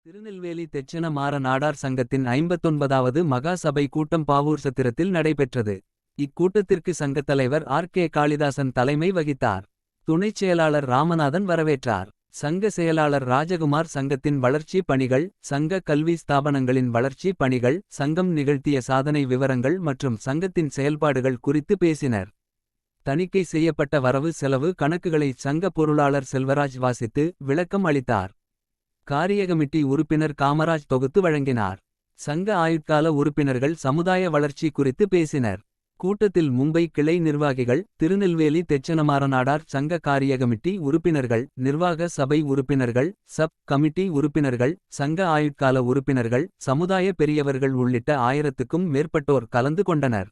திருநெல்வேலி தெச்சன மாற நாடார் சங்கத்தின் 59வது மகா சபை கூட்டம் பாவூர் சத்திரத்தில் நடைபெற்றது. இக்கூட்டத்திற்கு சங்கத் தலைவர் கே காளிதாசன் தலைமை வகித்தார். துணைச் செயலாளர் ராமநாதன் வரவேற்றார். சங்க செயலாளர் ராஜகுமார் சங்கத்தின் வளர்ச்சி பணிகள், சங்க கல்வி ஸ்தாபனங்களின் வளர்ச்சி பணிகள், சங்கம் நிகழ்த்திய சாதனை விவரங்கள் மற்றும் சங்கத்தின் செயல்பாடுகள் குறித்து பேசினர். தணிக்கை செய்யப்பட்ட வரவு செலவு கணக்குகளை சங்க பொருளாளர் செல்வராஜ் வாசித்து விளக்கம் அளித்தார். காரியகமிட்டி உறுப்பினர் காமராஜ் தொகுத்து வழங்கினார். சங்க ஆயுட்கால உறுப்பினர்கள் சமுதாய வளர்ச்சி குறித்து பேசினர். கூட்டத்தில் மும்பை கிளை நிர்வாகிகள், திருநெல்வேலி தெச்சனமாற நாடார் சங்க காரியகமிட்டி உறுப்பினர்கள், நிர்வாக சபை உறுப்பினர்கள், சப் கமிட்டி உறுப்பினர்கள், சங்க ஆயுட்கால உறுப்பினர்கள், சமுதாய பெரியவர்கள் உள்ளிட்ட 1000க்கும் மேற்பட்டோர் கலந்து கொண்டனர்.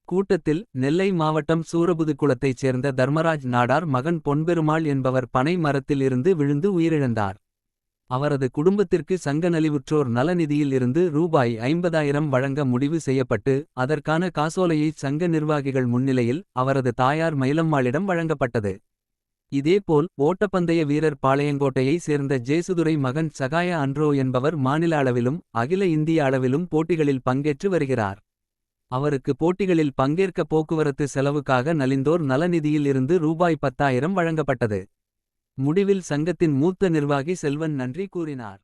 கூட்டத்தில் நெல்லை மாவட்டம் சூரபுதுக்குளத்தைச் சேர்ந்த தர்மராஜ் நாடார் மகன் பொன்பெருமாள் என்பவர் பனை மரத்தில் இருந்து விழுந்து உயிரிழந்தார். அவரது குடும்பத்திற்கு சங்க நலிவுற்றோர் நலநிதியில் இருந்து ரூபாய் 50,000 வழங்க முடிவு செய்யப்பட்டு, அதற்கான காசோலையை சங்க நிர்வாகிகள் முன்னிலையில் அவரது தாயார் மயிலம்மாளிடம் வழங்கப்பட்டது. இதேபோல் ஓட்டப்பந்தய வீரர் பாளையங்கோட்டையை சேர்ந்த ஜேசுதுரை மகன் சகாய அன்ரோ என்பவர் மாநில அளவிலும் அகில இந்திய அளவிலும் போட்டிகளில் பங்கேற்று வருகிறார். அவருக்கு போட்டிகளில் பங்கேற்க போக்குவரத்து செலவுக்காக நலிந்தோர் நலநிதியில் இருந்து ரூபாய் 10,000 வழங்கப்பட்டது. முடிவில் சங்கத்தின் மூத்த நிர்வாகி செல்வன் நன்றி கூறினார்.